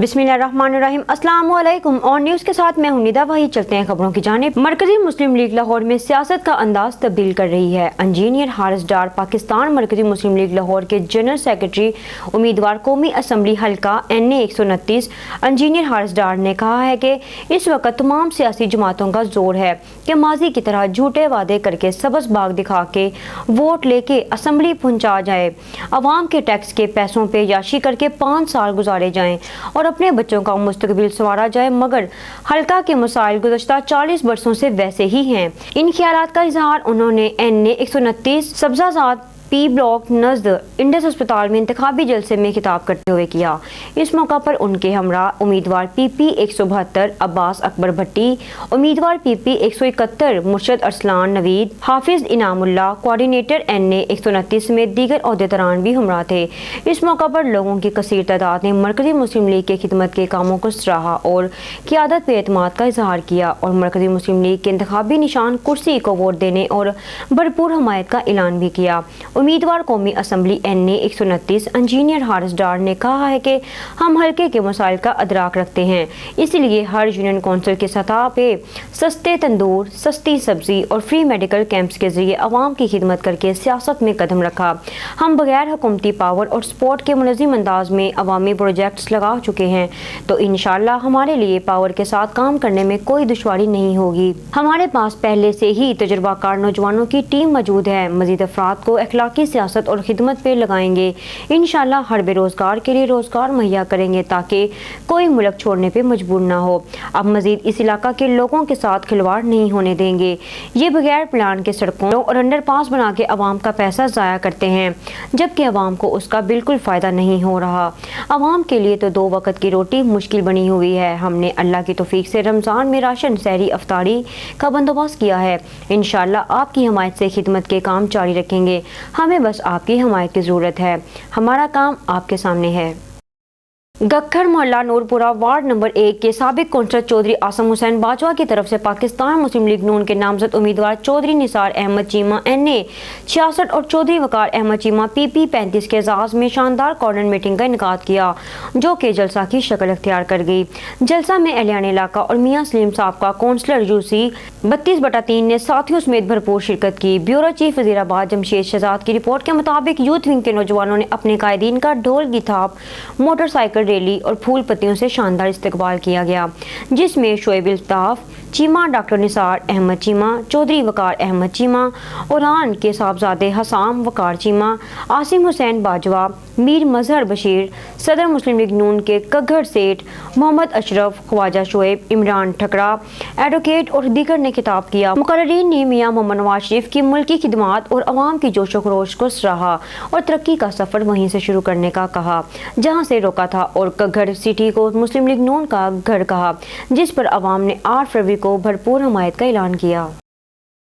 बिस्मिल्लाहिर्रहमानिर्रहीम। अस्सलाम वालेकुम और न्यूज़ के साथ मैं हूं निदा। वही चलते हैं खबरों की जानिब। मरकजी मुस्लिम लीग लाहौर में सियासत का अंदाज तब्दील कर रही है। इंजीनियर हारिस डार पाकिस्तान मरकजी मुस्लिम लीग लाहौर के जनरल सेक्रेटरी उम्मीदवार कौमी असम्बली हल्का NA 129 इंजीनियर हारिस डार ने कहा है कि इस वक्त तमाम सियासी जमातों का जोर है कि माजी की तरह झूठे वादे करके सबज बाग दिखा के वोट लेके असम्बली पहुँचा जाए, अवाम के टैक्स के पैसों पे याशी करके 5 साल गुजारे जाएं और अपने बच्चों का मुस्तकबिल संवारा जाए, मगर हल्का के मसाइल गुज़श्ता 40 बरसों से वैसे ही हैं। इन ख्यालात का इजहार उन्होंने NA 129 सब्जाजाद P ब्लॉक नज़द इंडस अस्पताल में इंतखाबी जलसे में खिताब करते हुए किया। इस मौका पर उनके हमरा उम्मीदवार PP 172 अब्बास अकबर भट्टी, उम्मीदवार PP 171 मुर्शद अरसलान नवीद, हाफिज इनामुल्ला, कोऑर्डिनेटर NA 129 समेत दीगर ओहदेदारान भी हमरा थे। इस मौका पर लोगों की कसीर तादाद ने मरकजी मुस्लिम लीग के खिदमत के कामों को सराहा और क़ियादत पे एतमाद का इजहार किया और मरकजी मुस्लिम लीग के इंतखाबी निशान कुर्सी को वोट देने और भरपूर हमायत का ऐलान भी किया। उम्मीदवार कौमी असम्बली NA 129 इंजीनियर हारिस डार ने कहा है कि हम हल्के के मसाइल का अदराक रखते हैं, इसलिए हर यूनियन कौंसिल की सतह पे सस्ते तंदूर, सस्ती सब्जी और फ्री मेडिकल कैंप्स के जरिए अवाम की खिदमत करके सियासत में कदम रखा। हम बगैर हुकूमती पावर और सपोर्ट के मुनज़्ज़म अंदाज में अवामी प्रोजेक्ट्स लगा चुके हैं, तो इंशाल्लाह हमारे लिए पावर के साथ काम करने में कोई दुश्वारी नहीं होगी। हमारे पास पहले से ही तजुर्बाकार नौजवानों की टीम मौजूद है। मज़ीद अफराद को की सियासत और खिदमत पे लगाएंगे। इंशाल्लाह हर बेरोजगार के लिए रोजगार मुहैया करेंगे ताकि कोई मुल्क छोड़ने पे मजबूर ना हो। अब मजीद इस इलाका के लोगों के साथ खिलवाड़ नहीं होने देंगे। ये बगैर प्लान के सड़कों और अंडरपास बना के अवाम का पैसा ज़ाया करते हैं, जबकि अवाम को उसका बिल्कुल फ़ायदा नहीं हो रहा। अवाम के लिए तो 2 वक्त की रोटी मुश्किल बनी हुई है। हमने अल्लाह की तौफीक से रमज़ान में राशन, सहरी, अफ्तारी का बंदोबस्त किया है। इंशाल्लाह आपकी हमायत से खिदमत के काम जारी रखेंगे। हमें बस आपकी हमायत की ज़रूरत है। हमारा काम आपके सामने है। गखर मोहल्ला नूरपुरा वार्ड नंबर 1 के साबिक कौंसलर चौधरी आसम हुसैन बाजवा की तरफ से पाकिस्तान मुस्लिम लीग नून के नामजद उम्मीदवार चौधरी निसार अहमद चीमा NA 66 और चौधरी वकार अहमद चीमा PP 35 के एजाज़ में शानदार कॉर्नर मीटिंग का इनेकाद किया, जो कि जलसा की शक्ल अख्तियार कर गई। जलसा में एहलियान इलाका और मियाँ सलीम साहब का कौंसलर UC 32/3 ने साथियों समेत भरपूर शिरकत की। ब्यूरो चीफ वज़ीराबाद जमशेद शहजाद की रिपोर्ट के मुताबिक यूथ विंग के नौजवानों ने अपने कायदीन का ढोल की थाप, मोटरसाइकिल रैली और फूल पत्तियों से शानदार इस्तकबाल किया गया, जिसमें शोएब इल्ताफ चीमा, डॉक्टर निसार अहमद चीमा, चौधरी वकार अहमद चीमा, ओरान के साहबजादे हसाम वकार चीमा, आसिम हुसैन बाजवा, मीर मजहर बशीर, सदर मुस्लिम लीग नून के कग्घर सेठ, मोहम्मद अशरफ, ख्वाजा शोएब, इमरान ठकरा, एडवोकेट और दीगर ने खिताब किया। मुकर्रीन ने मियाँ मोहम्मद नवाज शरीफ की मुल्की खिदमात और अवाम की जोशो खरोश को सराहा और तरक्की का सफ़र वहीं से शुरू करने का कहा जहाँ से रोका था, और कग्घर सिटी को मुस्लिम लीग नून का घर कहा, जिस पर अवाम ने 8 फरवरी को भरपूर हमायत का ऐलान किया।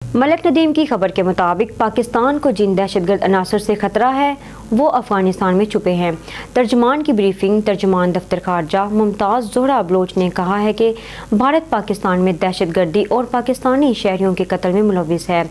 मलिक नदीम की खबर के मुताबिक पाकिस्तान को जिन दहशतगर्द अनासर से खतरा है वो अफगानिस्तान में छुपे हैं। तर्जमान की ब्रीफिंग तर्जमान दफ्तर खारजा मुमताज़ ज़ोहरा बलोच ने कहा है कि भारत पाकिस्तान में दहशतगर्दी और पाकिस्तानी शहरियों के कत्ल में मुलविस है।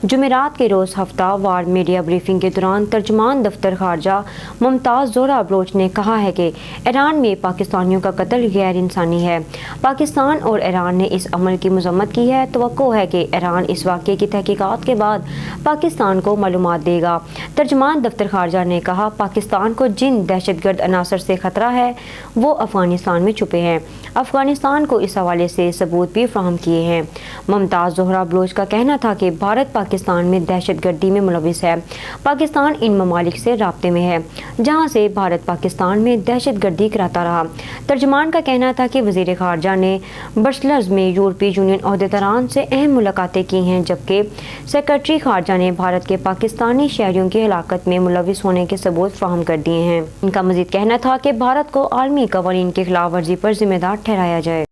जुमेरात के रोज़ हफ्ता वार मीडिया ब्रीफिंग के दौरान तर्जमान दफ्तर खारजा मुमताज़ ज़ोहरा बलोच ने कहा है कि ईरान में पाकिस्तानियों का कत्ल गैर इंसानी है। पाकिस्तान और ईरान ने इस अमल की मजम्मत की है। तवक्को है कि ईरान इस वाक़े की तहकीकात के बाद पाकिस्तान को मालूमात देगा। तर्जमान दफ्तर खारजा ने कहा, पाकिस्तान को जिन दहशतगर्द अनासर से खतरा है वो अफगानिस्तान में छुपे हैं। अफगानिस्तान को इस हवाले से सबूत भी फ्राहम किए हैं। मुमताज़ ज़ोहरा बलोच का कहना था कि भारत पाकिस्तान में दहशतगर्दी में मुलविस है। पाकिस्तान इन ममालिक से राब्ते में है जहाँ से भारत पाकिस्तान में दहशतगर्दी कराता रहा। तर्जमान का कहना था कि वज़ीर खारजा ने ब्रसल्स में यूरोपीय यूनियन ओहदेदारान से अहम मुलाकातें की हैं, जबकि सेक्रेटरी खारजा ने भारत के पाकिस्तानी शहरियों की हलाकत में मुलविस होने के सबूत फ्राहम कर दिए हैं। इनका मजीद कहना था कि भारत को आलमी कवानीन की खिलाफ वर्जी पर जिम्मेदार ठहराया जाए।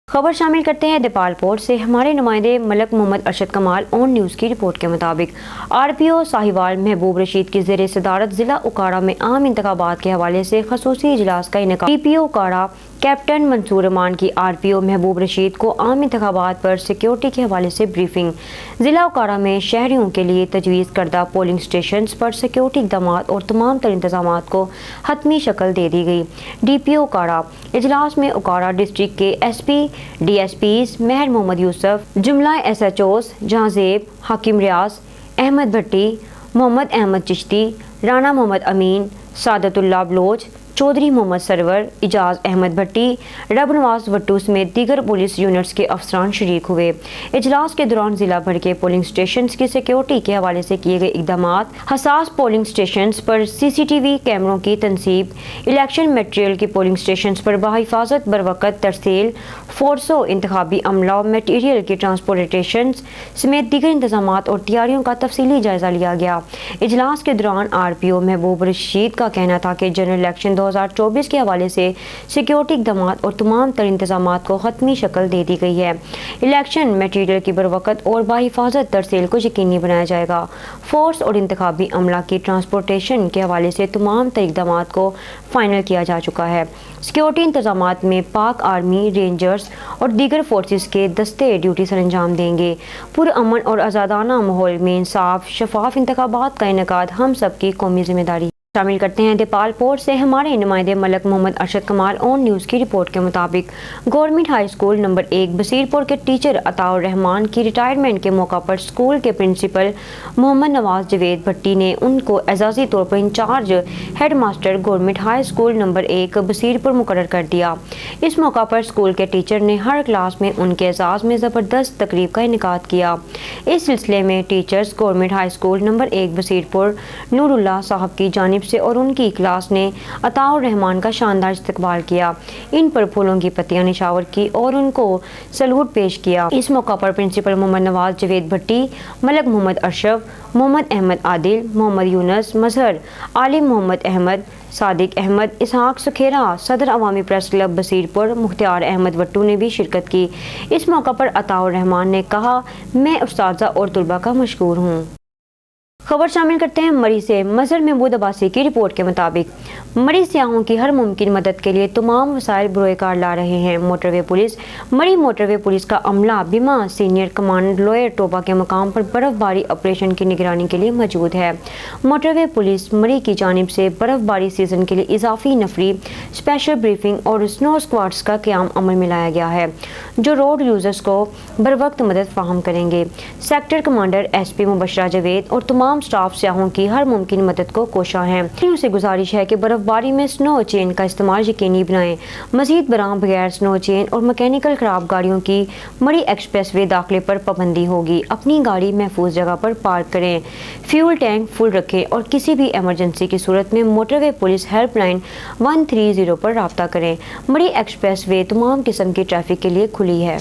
खबर शामिल करते हैं नेपाल पोर्ट से। हमारे नुमाइंदे मलक मोहम्मद अरशद कमाल ऑन न्यूज़ की रिपोर्ट के मुताबिक RPO साहिवाल महबूब रशीद की ज़ेर सदारत ज़िला उकाड़ा में अहम इंतखाबात के हवाले से खसूसी इजलास का इनेकाद। PPO उकाड़ा کیپٹن منصور امان کی RPO محبوب رشید کو عام انتخابات پر سیکیورٹی کے حوالے سے بریفنگ۔ ضلع اوکارا میں شہریوں کے لیے تجویز کردہ پولنگ سٹیشنز پر سیکیورٹی اقدامات اور تمام تر انتظامات کو حتمی شکل دے دی گئی۔ DPO اوکارا اجلاس میں اوکارا ڈسٹرکٹ کے SP DSPs مہر محمد یوسف، جملہ SHOs جہاں زیب، حکیم ریاض، احمد بھٹی، محمد احمد چشتی، رانا محمد امین، سعادت اللہ بلوچ، چودھری محمد سرور، اجاز احمد بھٹی، رب نواز وٹو سمیت دیگر پولیس یونٹس کے افسران شریک ہوئے۔ اجلاس کے دوران ضلع بھر کے پولنگ سٹیشنز کی سیکیورٹی کے حوالے سے کیے گئے اقدامات، حساس پولنگ سٹیشنز پر CCTV کیمروں کی تنصیب، الیکشن میٹیریل کی پولنگ سٹیشنز پر بحفاظت بروقت ترسیل، فورسوں انتخابی عملہ و میٹیریل کی ٹرانسپورٹیشن سمیت دیگر انتظامات اور تیاریوں کا تفصیلی جائزہ لیا گیا۔ اجلاس کے دوران RPO محبوب رشید کا کہنا تھا کہ جنرل الیکشن 2024 کے حوالے سے سیکیورٹی اقدامات اور تمام تر انتظامات کو حتمی شکل دے دی گئی ہے۔ الیکشن میٹیریل کی بروقت اور باحفاظت ترسیل کو یقینی بنایا جائے گا۔ فورس اور انتخابی عملہ کی ٹرانسپورٹیشن کے حوالے سے تمام تر اقدامات کو فائنل کیا جا چکا ہے۔ سیکیورٹی انتظامات میں پاک آرمی، رینجرز اور دیگر فورسز کے دستے ڈیوٹی سر انجام دیں گے۔ پرامن اور آزادانہ ماحول میں انصاف شفاف انتخابات کا انعقاد ہم سب کی قومی ذمہ داری ہے۔ شامل کرتے ہیں دیپال پور سے ہمارے نمائندے ملک محمد ارشد کمال۔ آن نیوز کی رپورٹ کے مطابق گورنمنٹ ہائی اسکول نمبر 1 بصیر پور کے ٹیچر عطاء الرحمان کی ریٹائرمنٹ کے موقع پر اسکول کے پرنسپل محمد نواز جوید بھٹی نے ان کو اعزازی طور پر incharge head master government high school number 1 بصیر پور مقرر کر دیا۔ اس موقع پر اسکول کے ٹیچر نے ہر کلاس میں ان کے اعزاز میں زبردست تقریب کا انعقاد کیا۔ اس سلسلے میں teachers government high school number 1 بصیر پور نور اللہ صاحب کی جانب سے اور ان کی کلاس نے عطاء الرحمان کا شاندار استقبال کیا، ان پر پھولوں کی پتیاں نشاور کی اور ان کو سلوٹ پیش کیا۔ اس موقع پر پرنسپل محمد نواز جوید بھٹی، ملک محمد ارشد، محمد احمد عادل، محمد یونس مظہر، عالم محمد احمد، صادق احمد، اسحاق سکھیرا، صدر عوامی پریس کلب بصیر پور مختار احمد وٹو نے بھی شرکت کی۔ اس موقع پر عطاء الرحمان نے کہا، میں اساتذہ اور طلباء کا مشکور ہوں۔ خبر شامل کرتے ہیں مری سے۔ مظہر محمود عباسی کی رپورٹ کے مطابق مری سیاحوں کی ہر ممکن مدد کے لیے تمام وسائل بروئے کار لا رہے ہیں۔ موٹر وے پولیس مری موٹر وے پولیس کا عملہ بیما سینئر کمانڈر لوئر ٹوبا کے مقام پر برف باری آپریشن کی نگرانی کے لیے موجود ہے۔ موٹر وے پولیس مری کی جانب سے برف باری سیزن کے لیے اضافی نفری، اسپیشل بریفنگ اور سنو اسکواڈز کا قیام عمل میں لایا گیا ہے جو روڈ یوزرز کو بروقت مدد فراہم کریں گے۔ سیکٹر کمانڈر SP مبشرہ جاوید اور تمام سٹاف سیاحوں کی ہر ممکن مدد کو کوشاں ہیں۔ ان سے گزارش ہے کہ برف باری میں سنو چین کا استعمال یقینی بنائیں۔ مزید برآں بغیر سنو چین اور مکینیکل خراب گاڑیوں کی مری ایکسپریس وے داخلے پر پابندی ہوگی۔ اپنی گاڑی محفوظ جگہ پر پارک کریں، فیول ٹینک فل رکھیں اور کسی بھی ایمرجنسی کی صورت میں موٹر وے پولیس ہیلپ لائن 130 پر رابطہ کریں۔ مری ایکسپریس وے تمام قسم کی ٹریفک کے لیے کھلی ہے۔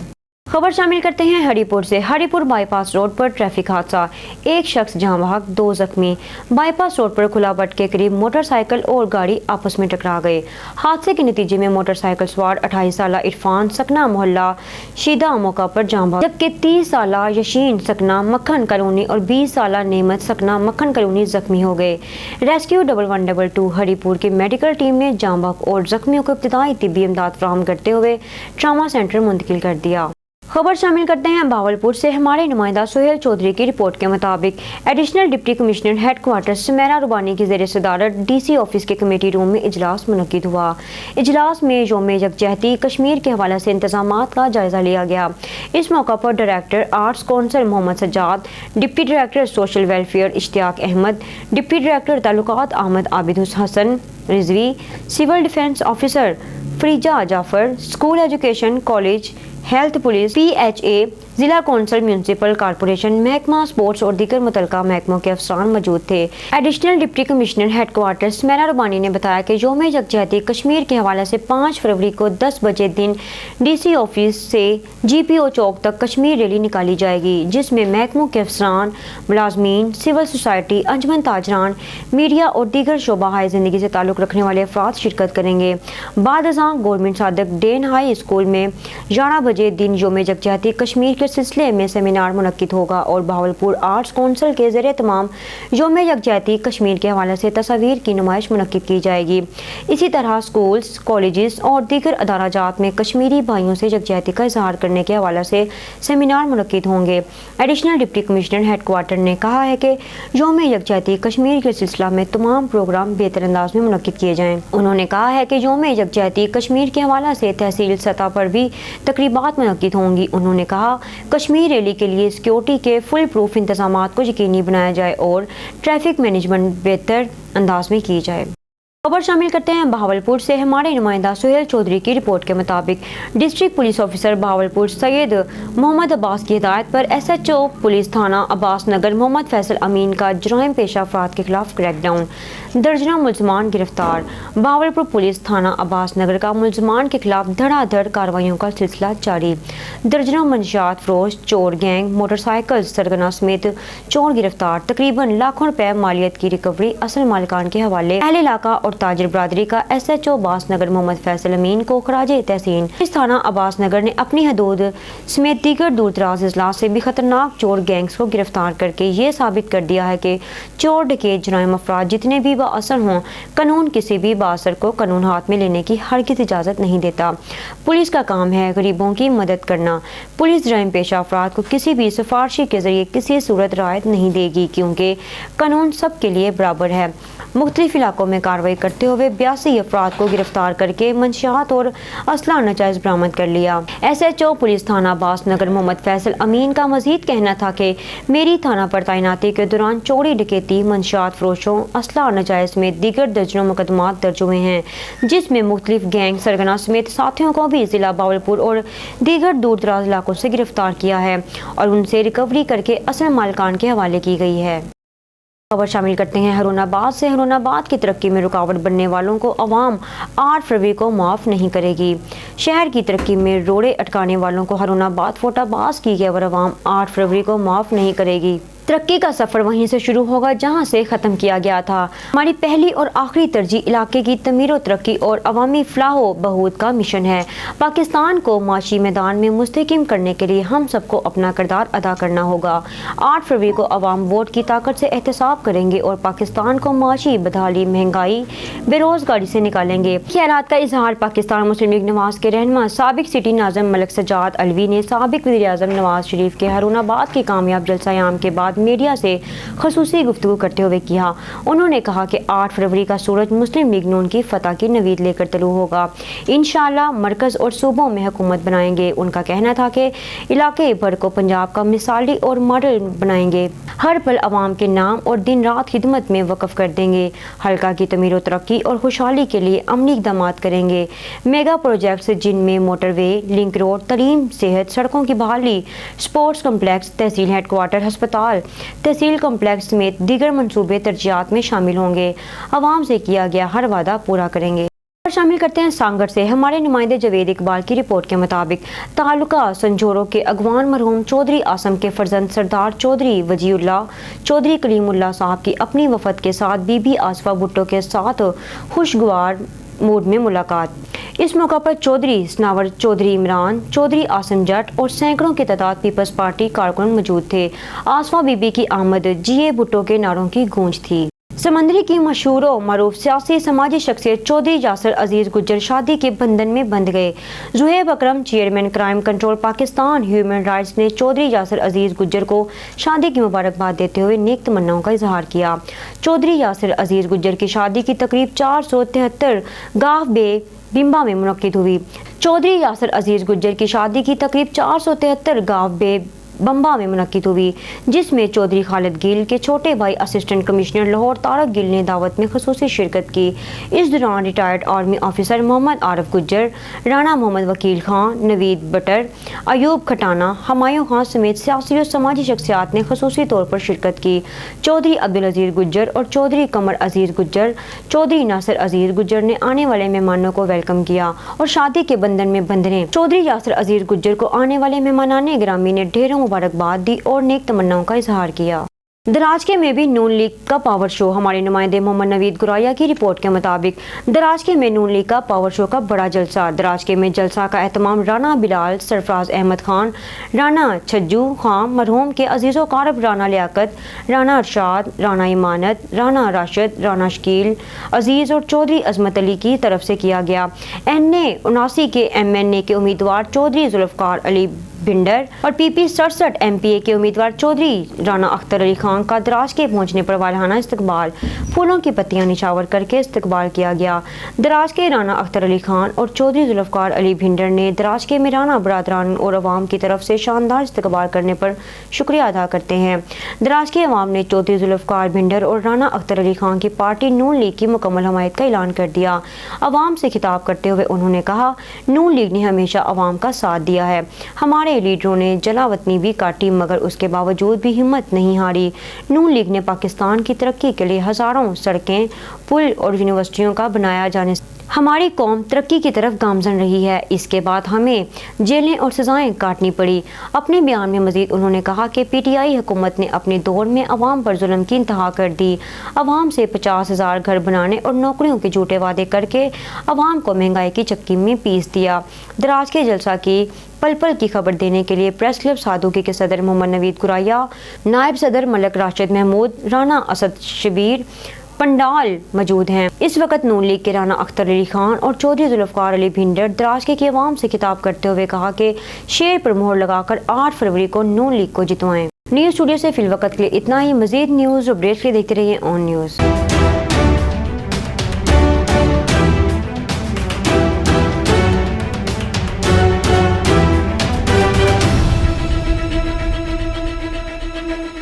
خبر شامل کرتے ہیں ہری پور سے۔ ہری پور by pass road per traffic حادثہ، ایک شخص جاں بحق، 2 زخمی۔ بائی پاس روڈ پر کھلا بٹ کے قریب موٹر سائیکل اور گاڑی آپس میں ٹکرا گئے۔ حادثے کے نتیجے میں موٹر سائیکل سوار 28 سالہ عرفان سکنہ محلہ شیدہ موقع پر جاں بحق، جبکہ 30 سالہ یشین سکنہ مکھن کالونی اور 20 سالہ نعمت سکنہ مکھن کالونی زخمی ہو گئے۔ ریسکیو 1122 ہری پور کی میڈیکل ٹیم نے جاں بحق اور زخمیوں کو ابتدائی طبی امداد فراہم کرتے ہوئے ٹراما سینٹر منتقل کر دیا۔ خبر شامل کرتے ہیں بہاولپور سے۔ ہمارے نمائندہ سہیل چودھری کی رپورٹ کے مطابق additional deputy commissioner head quarter Samira Rabbani کی زیر صدارت DC آفس کے کمیٹی روم میں اجلاس منعقد ہوا۔ اجلاس میں یوم یکجہتی کشمیر کے حوالے سے انتظامات کا جائزہ لیا گیا۔ اس موقع پر director arts council Muhammad Sajjad, deputy director social welfare Ishtiaq Ahmed, deputy director تعلقات Ahmed Abid Hassan Rizvi, civil defence officer Fareeja Jafar, school education college health police PHA، ضلع کونسل میونسپل کارپوریشن محکمہ اسپورٹس اور دیگر متعلقہ محکموں کے افسران موجود تھے۔ Additional deputy commissioner head quarter Samira Rabbani نے بتایا کہ یوم یکجہتی کشمیر کے حوالے سے 5 فروری کو 10 بجے دن DC آفس سے GPO چوک تک کشمیر ریلی نکالی جائے گی، جس میں محکموں کے افسران، ملازمین، سول سوسائٹی، انجمن تاجران، میڈیا اور دیگر شعبہ ہائے زندگی سے تعلق رکھنے والے افراد شرکت کریں گے۔ بعد ازاں यहाँ government Sadiq Dane high school में 11 बजे दिन योम यकजहती कश्मीर के सिलसिले में सेमिनार मुनक्किद होगा और बहावलपुर आर्ट्स काउंसिल के ज़रिए तमाम योम यकजहती कश्मीर के हवाले से तस्वीर की नुमाइश मुनक्किद की जाएगी। इसी तरह स्कूल्स, कॉलेजेस और दीगर अदाराजात में कश्मीरी भाइयों से यकजहती का इजहार करने के हवाले से सेमिनार मुनक्किद होंगे। एडिशनल डिप्टी कमिश्नर हेडक्वार्टर ने कहा है कि योम यकजहती कश्मीर के सिलसिला में तमाम प्रोग्राम बेहतर अंदाज में मुनक्किद किए जाएं। उन्होंने कहा है कि योम यकजहती कश्मीर के हवाले से तहसील सतह पर भी तकरीबात मुनक्किद होंगी। उन्होंने कहा कश्मीर रैली के लिए सिक्योरिटी के फुल प्रूफ इंतजाम को यकीनी बनाया जाए और ट्रैफिक मैनेजमेंट बेहतर अंदाज में की जाए। खबर शामिल करते हैं बहावलपुर से। हमारे नुमाइंदा सुहेल चौधरी की रिपोर्ट के मुताबिक district police officer Bahawalpur Syed Mohammad Abbas की हिदायत पर SHO पुलिस थाना अब्बास नगर मोहम्मद फैसल अमीन का जराइम पेशा अफराद के खिलाफ क्रैकडाउन। दर्जनों मुलजमान गिरफ्तार। बहावलपुर पुलिस थाना अब्बास नगर का मुलजमान के खिलाफ धड़ाधड़ कार्रवाइयों का सिलसिला जारी। दर्जनों मंशियात फरोश, चोर गैंग, मोटरसाइकिल सरगना समेत चोर गिरफ्तार। तकरीबन लाखों रुपए मालियत की रिकवरी असल मालिकान के हवाले। अहले इलाका और ताजिर बरादरी का SHO अब्बास नगर मोहम्मद फैसल अमीन को खराजे तहसीन। इस थाना अब्बास नगर ने अपनी हदूद समेत दीगर दूर दराज अजला से भी खतरनाक चोर गैंग्स को गिरफ्तार करके ये साबित कर दिया है कि चोर डकैत जराइम अफराद जितने भी बाअसर हों, कानून किसी भी बाअसर को कानून हाथ में लेने की हरगिज़ इजाज़त नहीं देता। पुलिस का काम है गरीबों की मदद करना। पुलिस जराइम पेशा अफराद को किसी भी सिफारिशी के जरिए किसी सूरत रियायत नहीं देगी क्योंकि कानून सबके लिए बराबर है। मुख्तलिफ इलाकों में कार्रवाई करते हुए 82 अफराद को गिरफ्तार करके मंशियात और असला नाजायज बरामद कर लिया। SHO पुलिस थाना अब्बास नगर मोहम्मद फैसल अमीन का मजीद कहना था कि मेरी थाना पर तैनाती के दौरान चोरी डकैती, मंशियात फरोशों, असला नाजायज समेत दीगर दर्जनों मुकदमात दर्ज हुए हैं जिसमें मुख्तलिफ गैंग सरगना समेत साथियों को भी जिला बहावलपुर और दीगर दूर दराज इलाकों से गिरफ्तार किया है और उनसे रिकवरी करके असल मालिकान के हवाले की गई है। खबर शामिल करते हैं हरुणाबाद से। हरुणाबाद की तरक्की में रुकावट बनने वालों को अवाम 8 फरवरी को माफ़ नहीं करेगी। शहर की तरक्की में रोड़े अटकाने वालों को हरुणाबाद फोटाबाज की गई और अवाम 8 फरवरी को माफ़ नहीं करेगी। तरक्की का सफ़र वहीं से शुरू होगा जहां से ख़त्म किया गया था। हमारी पहली और आखिरी तरजीह इलाके की तमीर व तरक्की और अवामी फलाह बहूद का मिशन है। पाकिस्तान को माशी मैदान में मुस्तहकम करने के लिए हम सबको अपना किरदार अदा करना होगा। 8 फरवरी को अवाम वोट की ताकत से एहतसाब करेंगे और पाकिस्तान को माशी बदहाली, महंगाई, बेरोजगारी से निकालेंगे। ख्यालात का इजहार पाकिस्तान मुस्लिम लीग नवाज के रहनुमा साबिक सिटी नाज़िम मलिक सज्जाद अलवी ने साबिक वज़ीर आज़म नवाज शरीफ के हरुणाबाद के कामयाब जलसा-ए-आम के बाद मीडिया से खसूसी गुफ्तगू करते हुए किया। उन्होंने कहा कि 8 फरवरी का सूरज मुस्लिम लीग नून की फतह की नवीद लेकर तलू होगा। इंशाअल्लाह मरकज़ और सूबों में हुकूमत बनाएंगे। उनका कहना था कि इलाके भर को पंजाब का मिसाली और मॉडल बनाएंगे। हर पल अवाम के नाम और दिन रात खिदमत में वक़फ़ कर देंगे। हल्का की तमीर व तरक्की और खुशहाली के लिए अमली इक़दाम करेंगे। मेगा प्रोजेक्ट्स जिनमें मोटरवे, लिंक रोड, तलीम, सेहत, सड़कों की बहाली, स्पोर्ट्स कम्प्लेक्स, तहसील हेडक्वार्टर, हस्पताल, तहसील कम्प्लेक्स समेत दीगर मंसूबे तरजीहात में शामिल होंगे। अवाम से किया गया हर वादा पूरा करेंगे। शामिल करते हैं सांगड़ से। हमारे नुमाइंदे जवेद इकबाल की रिपोर्ट के मुताबिक तालुका संजोरो के अगवान मरहूम चौधरी आसम के फर्जंद सरदार चौधरी वजीउल्लाह चौधरी कलीमुल्लाह साहब की अपनी वफद के साथ बीबी आसफा भुट्टो के साथ खुशगवार मूड में मुलाकात। इस मौका पर चौधरी सनावर, चौधरी इमरान, चौधरी आसम जट और सैकड़ों की तादाद पीपल्स पार्टी कारकुन मौजूद थे। आसफा बीबी की आमद जीए भुट्टो के नारों की गूंज थी। समंदरी की मशहूर और मरूफ सियासी समाजी शख्सियत चौधरी यासर अजीज गुज्जर शादी के बंधन में बंध गए। Zuhaib Akram, chairman crime control Pakistan human rights ने चौधरी यासर अजीज गुज्जर को शादी की मुबारकबाद देते हुए नेक तमन्नाओं का इजहार किया। चौधरी यासर अजीज गुज्जर की शादी की तकरीब 473 गाव बे बिम्बा में मुनक्किद हुई। चौधरी यासर अजीज गुज्जर की शादी की तकरीब 473 गाव बे बम्बा में मुनक्किद हुई, जिसमें चौधरी खालिद गिल के छोटे भाई असिस्टेंट कमिश्नर लाहौर तारक गिल ने दावत में खसूसी शिरकत की। इस दौरान retired army officer Mohammad Arif Gujjar, Rana Mohammad Wakeel Khan, Naveed Buttar, Ayub Khatana, Humayun Khan समेत सियासी और समाजी शख्सियात ने खसूसी तौर पर शिरकत की। चौधरी अब्दुल अजीज गुज्जर और चौधरी कमर अजीज गुज्जर, चौधरी नासिर अजीज गुज्जर ने आने वाले मेहमानों को वेलकम किया और शादी के बंधन में बंधने। चौधरी यासर अजीज गुज्जर को आने वाले मेहमानाने गिरामी ने ढेरों मुबारकबाद दी और नेक तमन्नाओं का इजहार किया। दराजके में भी नून लीग का पावर शो। हमारे नुमाइंदे मोहम्मद नवीद गुराया की रिपोर्ट के मुताबिक दराजके में नून लीग का पावर शो का बड़ा जलसा। दराजके में जलसा का एहतमाम राना बिलाल, सरफराज अहमद खान, राना छज्जू खां, मरहूम के अजीज़ो कारब राना लियाकत, राना अरशाद, राना इमानत, राना राशिद, राना शकील अजीज़ और चौधरी अजमत अली की तरफ से किया गया। NA-79 के MNA के उम्मीदवार चौधरी जुल्फ़कार अली भिंडर और PP 67 MPA के उम्मीदवार चौधरी राना अख्तर अली खान का दराजके पहुंचने पर वालहाना इस्तकबाल, फूलों की पत्तियां निछावर करके इस्तकबाल किया गया। दराजके राना अख्तर अली खान और चौधरी जुल्फ़कार अली भिंडर ने दराजके में राना बरादरान और अवाम की तरफ से शानदार इस्तकबाल करने पर शुक्रिया अदा करते हैं। दराजके अवाम ने चौधरी जुल्फ़कार भिंडर और राना अख्तर अली खान की पार्टी नून लीग की मुकम्मल हमायत का ऐलान कर दिया। अवाम से खिताब करते हुए उन्होंने कहा, नून लीग ने हमेशा अवाम का साथ दिया है। हमारे लीडरों ने जलावतनी भी काटी मगर उसके बावजूद भी हिम्मत नहीं हारी। नून लीग ने पाकिस्तान की तरक्की के लिए हजारों सड़कें, पुल और यूनिवर्सिटियों का बनाया जाने से हमारी कौम तरक्की की तरफ गामजन रही है। इसके बाद हमें जेलें और सजाएं काटनी पड़ी। अपने बयान में मजीद उन्होंने कहा कि PTI हुकूमत ने अपने दौर में अवाम पर जुल्म की इंतहा कर दी। अवाम से 50,000 घर बनाने और नौकरियों के झूठे वादे करके अवाम को महंगाई की चक्की में पीस दिया। दराजके जलसा की पल पल की खबर देने के लिए प्रेस क्लब सादुकी के सदर मोहम्मद नवीद गुराया, नायब सदर मलक राशिद महमूद, राना असद शबीर पंडाल मौजूद हैं। इस वक्त नून लीग के राना अख्तर अली खान और चौधरी जुल्फ़कार अली भिंडर दराजके की अवाम से खिताब करते हुए कहा कि शेर पर मोहर लगाकर 8 फरवरी को नून लीग को जितवाएं। न्यूज़ स्टूडियो से फिल वक्त के लिए इतना ही। मजीद न्यूज़ अपडेट्स के लिए देखते रहिए ऑन न्यूज़।